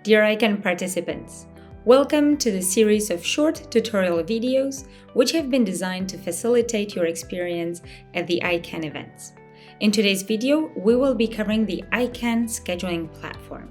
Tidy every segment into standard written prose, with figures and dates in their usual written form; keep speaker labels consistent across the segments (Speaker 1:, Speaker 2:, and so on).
Speaker 1: Dear ICAN participants, welcome to the series of short tutorial videos which have been designed to facilitate your experience at the ICAN events. In today's video, we will be covering the ICAN scheduling platform.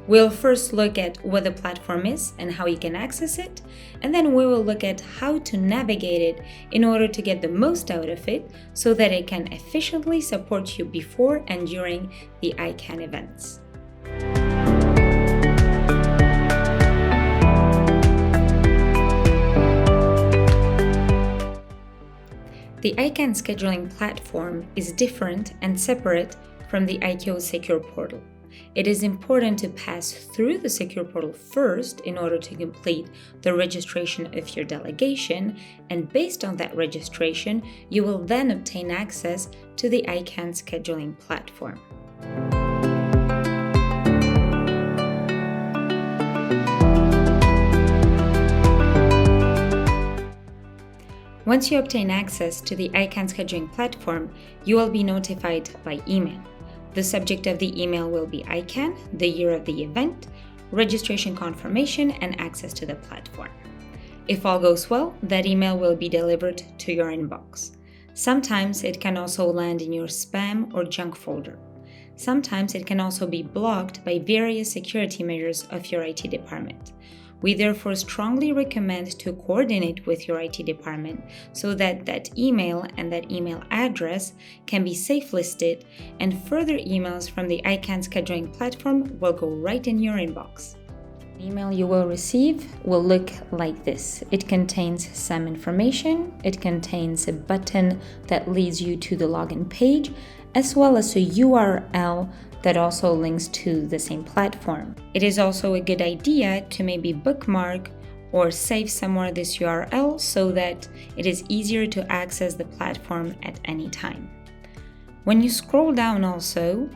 Speaker 1: We'll first look at what the platform is and how you can access it, and then we will look at how to navigate it in order to get the most out of it so that it can efficiently support you before and during the ICAN events. The ICAN scheduling platform is different and separate from the ICAO Secure Portal. It is important to pass through the Secure Portal first in order to complete the registration of your delegation, and based on that registration, you will then obtain access to the ICAN scheduling platform. Once you obtain access to the ICAN scheduling platform, you will be notified by email. The subject of the email will be ICAN, the year of the event, registration confirmation, and access to the platform. If all goes well, that email will be delivered to your inbox. Sometimes it can also land in your spam or junk folder. Sometimes it can also be blocked by various security measures of your IT department. We therefore strongly recommend to coordinate with your IT department so that that email and that email address can be safe listed, and further emails from the ICAN scheduling platform will go right in your inbox. The email you will receive will look like this. It contains some information, it contains a button that leads you to the login page, as well as a URL that also links to the same platform. It is also a good idea to maybe bookmark or save somewhere this URL so that it is easier to access the platform at any time. When you scroll down also,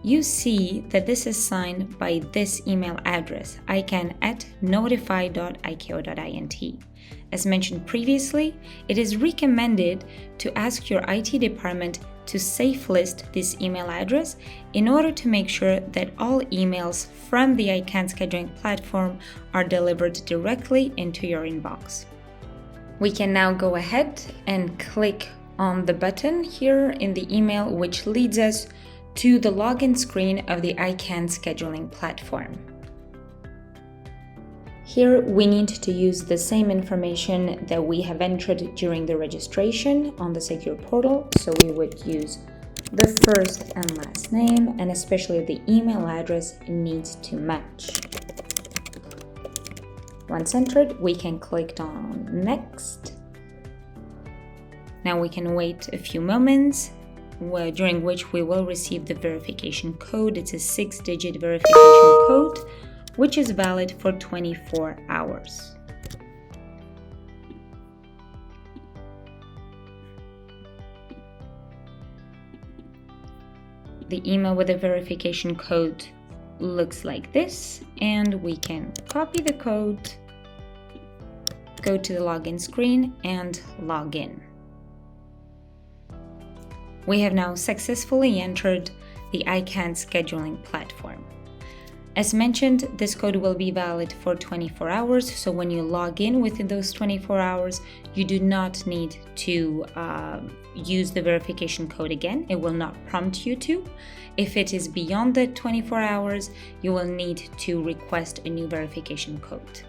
Speaker 1: you see that this is signed by this email address, ican@notify.icao.int. As mentioned previously, it is recommended to ask your IT department to safe list this email address in order to make sure that all emails from the ICAN scheduling platform are delivered directly into your inbox. We can now go ahead and click on the button here in the email, which leads us to the login screen of the ICAN scheduling platform. Here we need to use the same information that we have entered during the registration on the Secure Portal, so we would use the first and last name, and especially the email address needs to match. Once entered, we can click on Next. Now we can wait a few moments, during which we will receive the verification code. It's a 6-digit verification code, which is valid for 24 hours. The email with the verification code looks like this, and we can copy the code, go to the login screen, and log in. We have now successfully entered the ICAN scheduling platform. As mentioned, this code will be valid for 24 hours, so when you log in within those 24 hours, you do not need to use the verification code again. It will not prompt you to. If it is beyond the 24 hours, you will need to request a new verification code.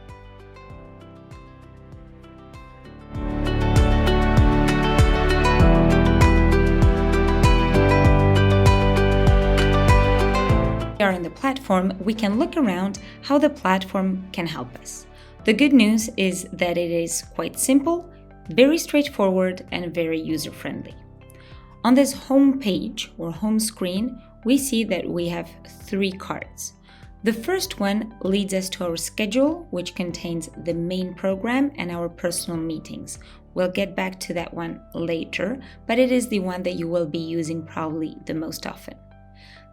Speaker 1: Are in the platform, we can look around how the platform can help us. The good news is that it is quite simple, very straightforward, and very user-friendly. On this home page or home screen, we see that we have 3 cards. The first one leads us to our schedule, which contains the main program and our personal meetings. We'll get back to that one later, but it is the one that you will be using probably the most often.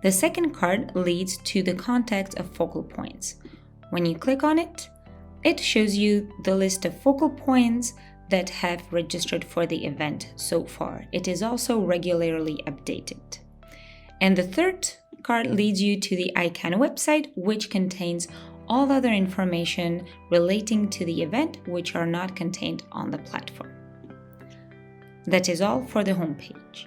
Speaker 1: The second card leads to the contact of focal points. When you click on it, it shows you the list of focal points, that have registered for the event so far. It is also regularly updated. And the third card leads you to the ICAN website, which contains all other information relating to the event which are not contained on the platform. That is all for the homepage.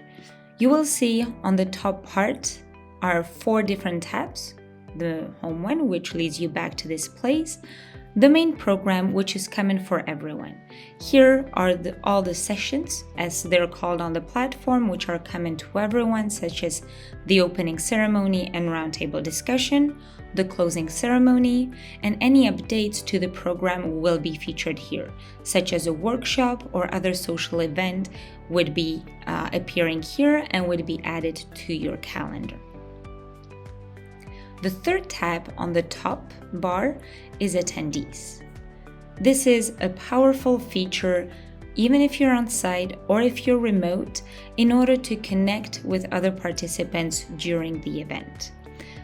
Speaker 1: You will see on the top part are 4 different tabs. The home one, which leads you back to this place. The main program, which is common for everyone. Here are all the sessions, as they're called on the platform, which are common to everyone, such as the opening ceremony and roundtable discussion, the closing ceremony, and any updates to the program will be featured here, such as a workshop or other social event would be appearing here and would be added to your calendar. The third tab on the top bar is attendees. This is a powerful feature, even if you're on site or if you're remote, in order to connect with other participants during the event.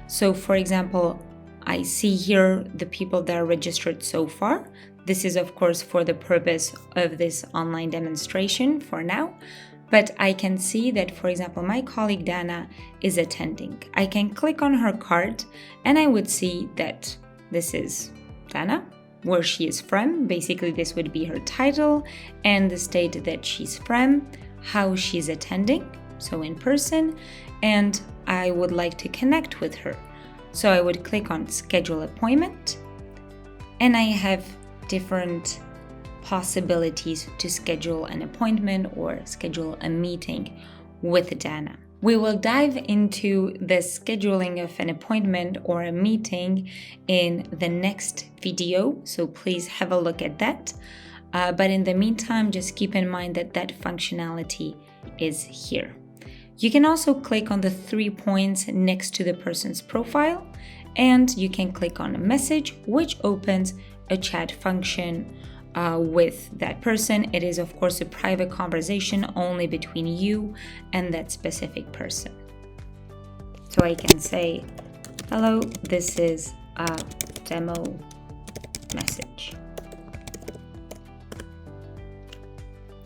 Speaker 1: So, for example, I see here the people that are registered so far. This is, of course, for the purpose of this online demonstration for now. But I can see that, for example, my colleague Dana is attending. I can click on her card and I would see that this is Dana, where she is from. Basically, this would be her title and the state that she's from, how she's attending, so in person, and I would like to connect with her. So I would click on schedule appointment and I have different possibilities to schedule an appointment or schedule a meeting with Dana. We will dive into the scheduling of an appointment or a meeting in the next video, so please have a look at that. But in the meantime, just keep in mind that that functionality is here. You can also click on the 3 points next to the person's profile, and you can click on a message, which opens a chat function with that person. It is, of course, a private conversation only between you and that specific person. So I can say, hello, this is a demo message.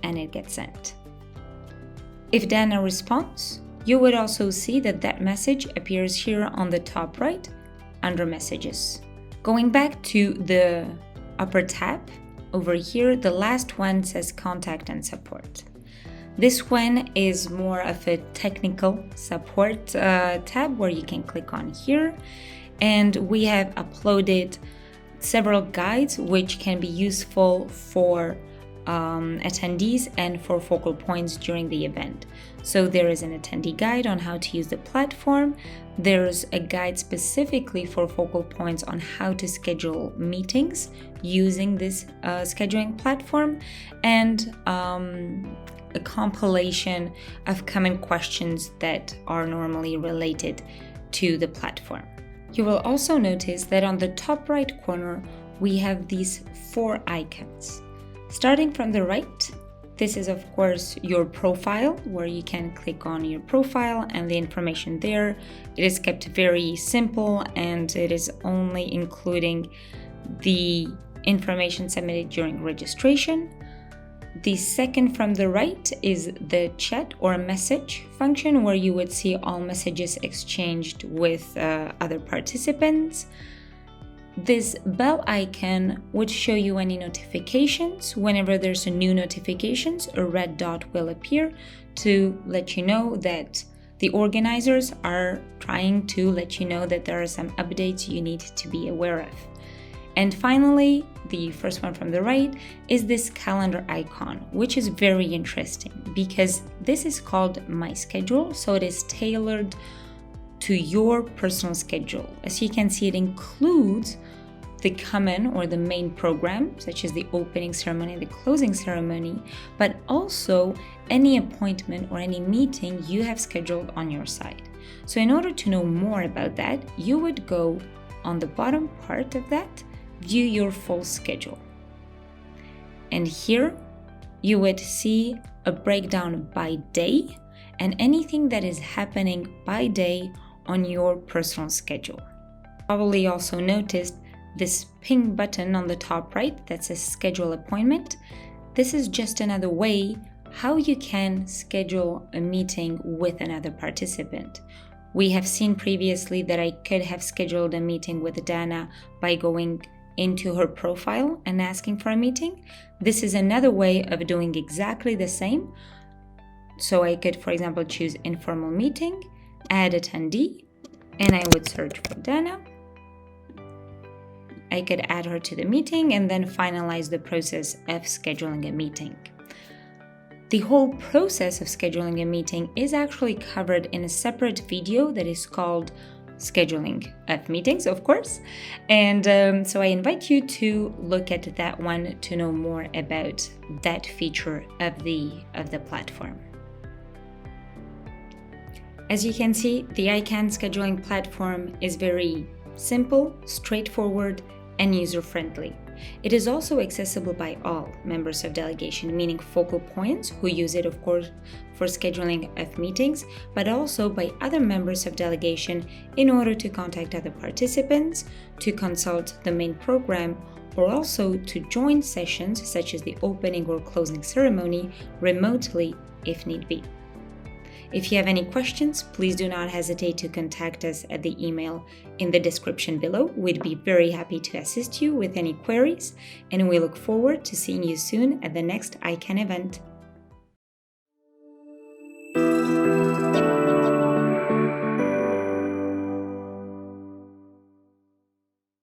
Speaker 1: And it gets sent. If Dana responds, you would also see that that message appears here on the top right under messages. Going back to the upper tab, over here, the last one says contact and support. This one is more of a technical support tab where you can click on here. And we have uploaded several guides which can be useful for attendees and for focal points during the event. So there is an attendee guide on how to use the platform. There's a guide specifically for focal points on how to schedule meetings using this scheduling platform, and a compilation of common questions that are normally related to the platform. You will also notice that on the top right corner, we have these 4 icons. Starting from the right, this is, of course, your profile, where you can click on your profile and the information there. It is kept very simple and it is only including the information submitted during registration. The second from the right is the chat or message function, where you would see all messages exchanged with other participants. This bell icon would show you any notifications. Whenever there's a new notifications, a red dot will appear to let you know that the organizers are trying to let you know that there are some updates you need to be aware of. And finally, the first one from the right is this calendar icon, which is very interesting because this is called My Schedule, so it is tailored to your personal schedule. As you can see, it includes the common or the main program, such as the opening ceremony and the closing ceremony, but also any appointment or any meeting you have scheduled on your side. So in order to know more about that, you would go on the bottom part of that, view your full schedule. And here you would see a breakdown by day and anything that is happening by day on your personal schedule. Probably also noticed this pink button on the top right that says schedule appointment. This is just another way how you can schedule a meeting with another participant. We have seen previously that I could have scheduled a meeting with Dana by going into her profile and asking for a meeting. This is another way of doing exactly the same. So I could, for example, choose informal meeting, add attendee, and I would search for Dana. I could add her to the meeting and then finalize the process of scheduling a meeting. The whole process of scheduling a meeting is actually covered in a separate video that is called Scheduling of Meetings, of course. And so I invite you to look at that one to know more about that feature of the platform. As you can see, the ICAN scheduling platform is very simple, straightforward, and user-friendly. It is also accessible by all members of delegation, meaning focal points who use it, of course, for scheduling of meetings, but also by other members of delegation in order to contact other participants, to consult the main program, or also to join sessions such as the opening or closing ceremony remotely if need be. If you have any questions, please do not hesitate to contact us at the email in the description below. We'd be very happy to assist you with any queries, and we look forward to seeing you soon at the next ICAN event.